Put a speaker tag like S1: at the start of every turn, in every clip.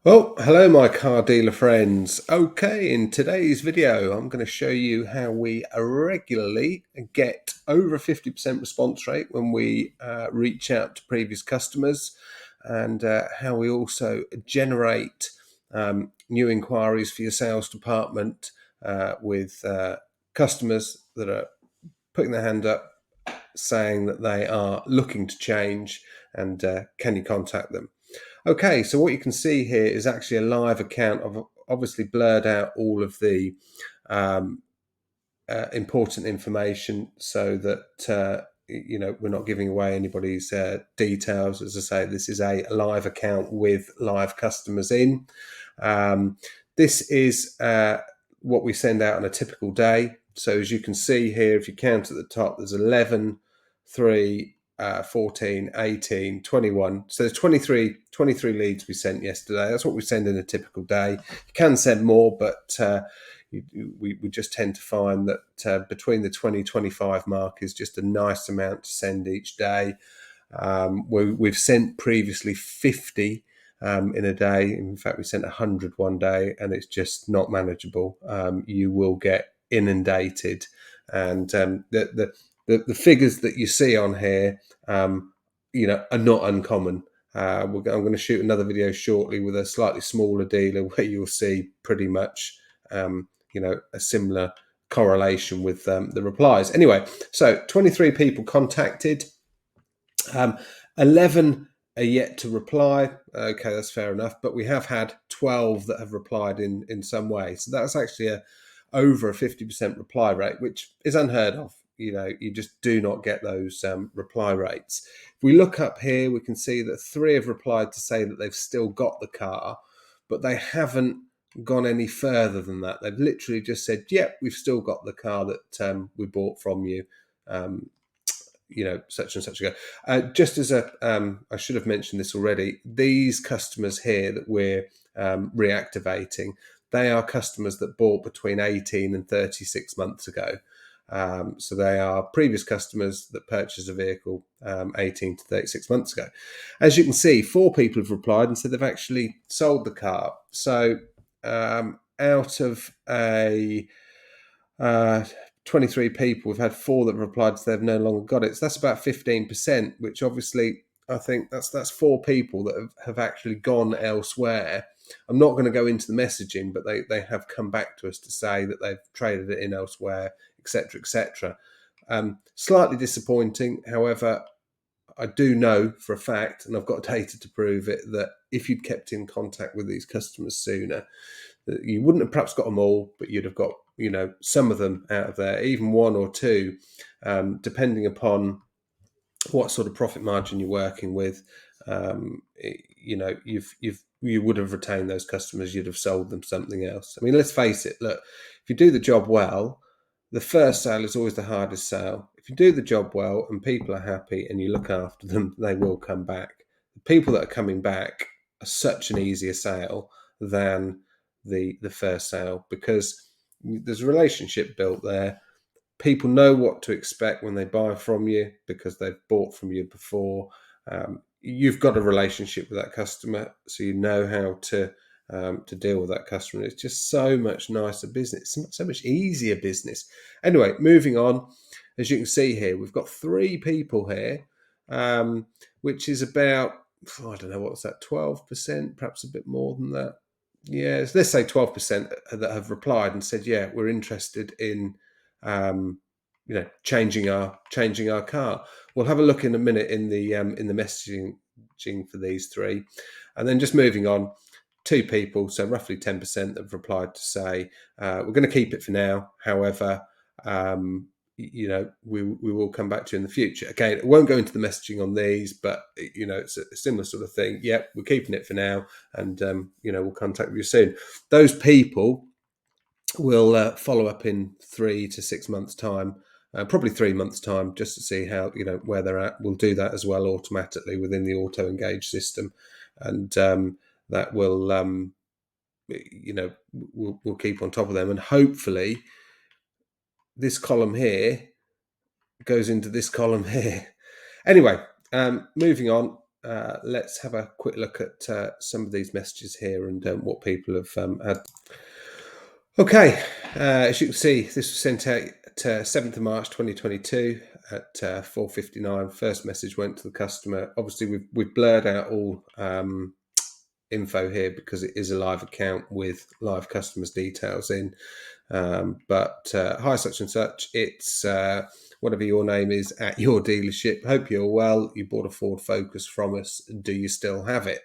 S1: Well, hello, my car dealer friends. Okay, in today's video, I'm going to show you how we regularly get over a 50% response rate when we reach out to previous customers, and how we also generate new inquiries for your sales department with customers that are putting their hand up saying that they are looking to change, and can you contact them? Okay, so what you can see here is actually a live account. I've obviously blurred out all of the um, important information so that we're not giving away anybody's details. As I say, this is a live account with live customers in. Um, this is what we send out on a typical day. So as you can see here, if you count at the top, there's 11, 3, 14, 18, 21. So there's 23 leads we sent yesterday. That's what we send in a typical day. You can send more, but we just tend to find that between the 20-25 mark is just a nice amount to send each day. We've sent previously 50 in a day. In fact, we sent 100 one day, and it's just not manageable. You will get inundated, and the figures that you see on here, are not uncommon. I'm going to shoot another video shortly with a slightly smaller dealer where you'll see pretty much, a similar correlation with the replies. Anyway, so 23 people contacted. 11 are yet to reply. Okay, that's fair enough. But we have had 12 that have replied in some way. So that's actually over a 50% reply rate, which is unheard of. You just do not get those reply rates. If we look up here, we can see that 3 have replied to say that they've still got the car, but they haven't gone any further than that. They've literally just said, yep, we've still got the car that we bought from you. Such and such ago. Just as I should have mentioned this already, these customers here that we're reactivating, they are customers that bought between 18 and 36 months ago. So they are previous customers that purchased a vehicle 18 to 36 months ago. As you can see, 4 people have replied and said they've actually sold the car. So out of a 23 people, we've had 4 that have replied to they've no longer got it. So that's about 15%, which obviously I think that's 4 people that have actually gone elsewhere. I'm not going to go into the messaging, but they have come back to us to say that they've traded it in elsewhere, etc., etc. Slightly disappointing. However, I do know for a fact, and I've got data to prove it, that if you'd kept in contact with these customers sooner, that you wouldn't have perhaps got them all, but you'd have got some of them out of there, even 1 or 2, depending upon what sort of profit margin you're working with. You would have retained those customers. You'd have sold them something else. I mean, let's face it. Look, if you do the job well, the first sale is always the hardest sale. If you do the job well and people are happy and you look after them, they will come back. The people that are coming back are such an easier sale than the first sale, because there's a relationship built there. People know what to expect when they buy from you because they've bought from you before. You've got a relationship with that customer, so you know how to deal with that customer. It's just so much nicer business, so much easier business. Anyway, moving on. As you can see here, we've got 3 people here, which is about, I don't know, what's that, 12%, perhaps a bit more than that. Yeah, let's say 12% that have replied and said, yeah, we're interested in changing our car. We'll have a look in a minute in the messaging for these 3, and then just moving on. 2 people, so roughly 10%, have replied to say we're going to keep it for now. However, we will come back to you in the future. Again, it won't go into the messaging on these, but it's a similar sort of thing. Yep, we're keeping it for now, and we'll contact you soon. Those people will follow up in 3 to 6 months' time. Probably 3 months' time, just to see how where they're at. We'll do that as well automatically within the auto engage system, and that will we'll keep on top of them, and hopefully this column here goes into this column here. Anyway, moving on. let's have a quick look at some of these messages here and what people have had. Okay, as you can see, this was sent out 7th of March 2022 at 4:59. First message went to the customer. Obviously, we've blurred out all info here because it is a live account with live customers' details in. But hi, such and such. It's whatever your name is at your dealership. Hope you're well. You bought a Ford Focus from us. Do you still have it?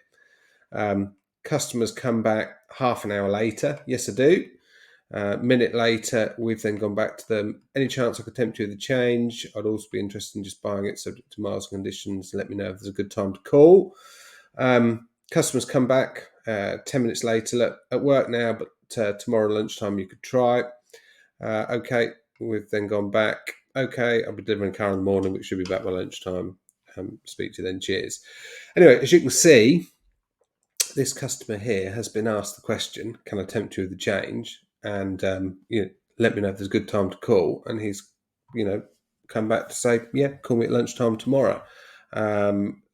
S1: Customers come back half an hour later. Yes, I do. Minute later, we've then gone back to them. Any chance I could tempt you with a change? I'd also be interested in just buying it subject to miles and conditions. Let me know if there's a good time to call. Customers come back 10 minutes later. Look, at work now, but tomorrow lunchtime you could try. Okay, we've then gone back. Okay, I'll be delivering a car in the morning, which should be back by lunchtime. Speak to you then. Cheers. Anyway, as you can see, this customer here has been asked the question, can I tempt you with a change? And let me know if there's a good time to call. And he's, come back to say, yeah, call me at lunchtime tomorrow.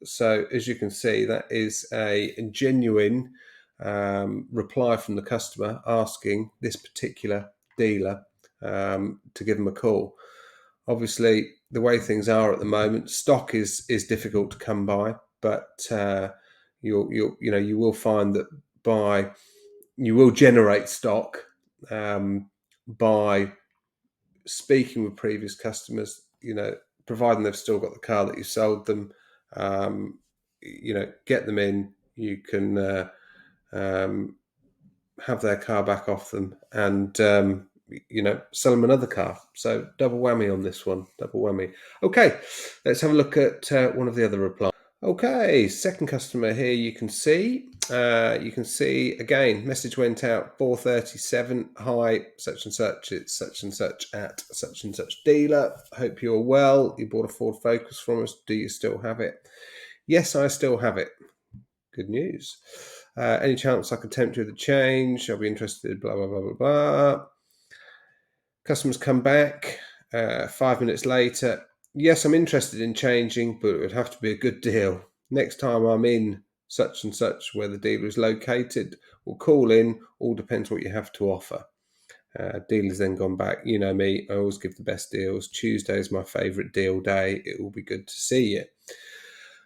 S1: So as you can see, that is a genuine reply from the customer asking this particular dealer to give them a call. Obviously, the way things are at the moment, stock is difficult to come by, but you will find that you will generate stock by speaking with previous customers, providing they've still got the car that you sold them, get them in, you can have their car back off them and, sell them another car. So double whammy on this one, double whammy. Okay, let's have a look at one of the other replies. Okay, second customer here, you can see again, message went out 4:37. Hi, such and such, it's such and such at such and such dealer. Hope you're well. You bought a Ford Focus from us. Do you still have it? Yes, I still have it. Good news. Any chance I could tempt you with a change? I'll be interested, blah, blah, blah, blah, blah. Customers come back 5 minutes later. Yes, I'm interested in changing, but it would have to be a good deal. Next time I'm in such and such where the dealer is located, we'll call in. All depends what you have to offer. Dealer's then gone back. You know me, I always give the best deals. Tuesday is my favourite deal day. It will be good to see you.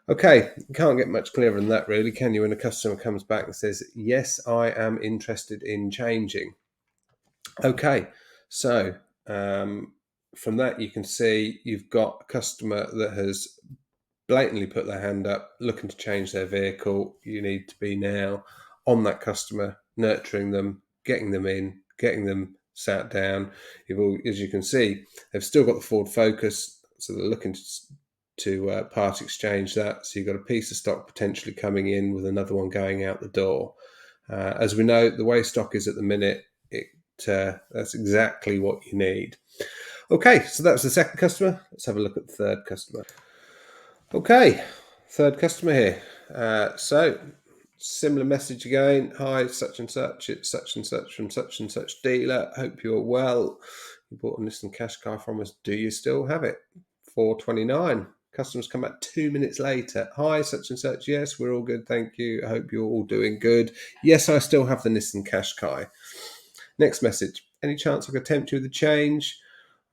S1: Okay, you can't get much clearer than that, really, can you? When a customer comes back and says, yes, I am interested in changing. Okay, so from that you can see you've got a customer that has blatantly put their hand up, looking to change their vehicle. You need to be now on that customer, nurturing them, getting them in, getting them sat down. As you can see, they've still got the Ford Focus, so they're looking to part exchange that. So you've got a piece of stock potentially coming in with another one going out the door. As we know, the way stock is at the minute, that's exactly what you need. Okay, so that was the second customer. Let's have a look at the third customer. Okay, third customer here. So similar message again. Hi, such and such. It's such and such from such and such dealer. Hope you're well. You bought a Nissan Qashqai from us. Do you still have it? 4:29. Customers come back 2 minutes later. Hi, such and such. Yes, we're all good. Thank you. I hope you're all doing good. Yes, I still have the Nissan Qashqai. Next message. Any chance I could tempt you with a change?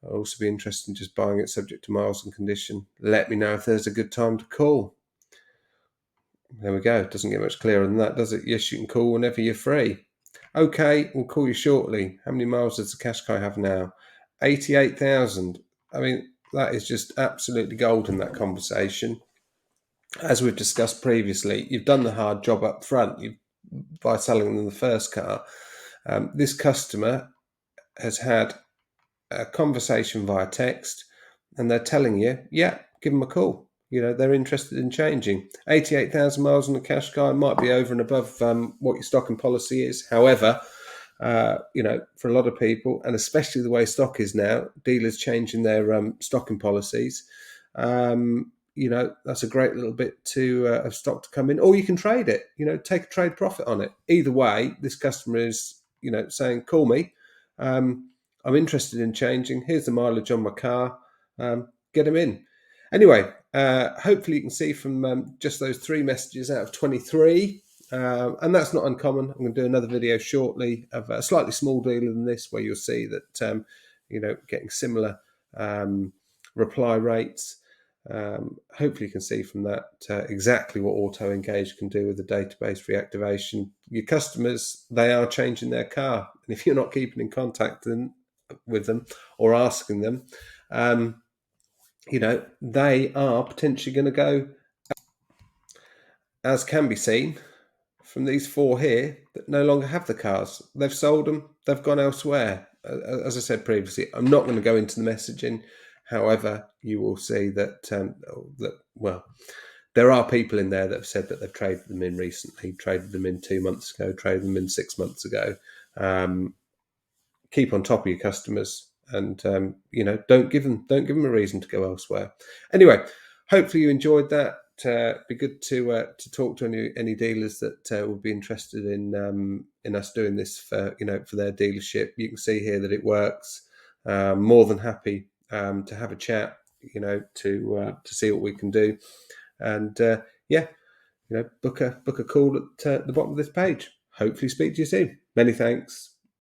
S1: I'll also be interested in just buying it subject to miles and condition. Let me know if there's a good time to call. There we go. It doesn't get much clearer than that, does it? Yes, you can call whenever you're free. Okay, we'll call you shortly. How many miles does the Qashqai have now? 88,000. I mean, that is just absolutely gold in that conversation. As we've discussed previously, you've done the hard job up front by selling them the first car. This customer has had a conversation via text and they're telling you, yeah, give them a call. They're interested in changing. 88,000 miles on the Qashqai might be over and above what your stocking policy is. However, for a lot of people, and especially the way stock is now, dealers changing their stocking policies. That's a great little bit of stock to come in, or you can trade it. Take a trade profit on it. Either way, this customer is, saying, call me. I'm interested in changing. Here's the mileage on my car. Get them in. Anyway, hopefully you can see from just those 3 messages out of 23, and that's not uncommon. I'm going to do another video shortly of a slightly small dealer than this, where you'll see that getting similar reply rates. Hopefully you can see from that exactly what Auto Engage can do with the database reactivation. Your customers, they are changing their car, and if you're not keeping in contact with them or asking them, they are potentially going to go, as can be seen from these 4 here, that no longer have the cars. They've sold them, they've gone elsewhere. As I said previously, I'm not going to go into the messaging. However, you will see that, there are people in there that have said that they've traded them in recently, traded them in 2 months ago, traded them in 6 months ago. Keep on top of your customers, and don't give them a reason to go elsewhere. Anyway, hopefully you enjoyed that. Be good to talk to any dealers that would be interested in us doing this for their dealership. You can see here that it works. More than happy to have a chat, to see what we can do, and book a call at the bottom of this page. Hopefully speak to you soon. Many thanks.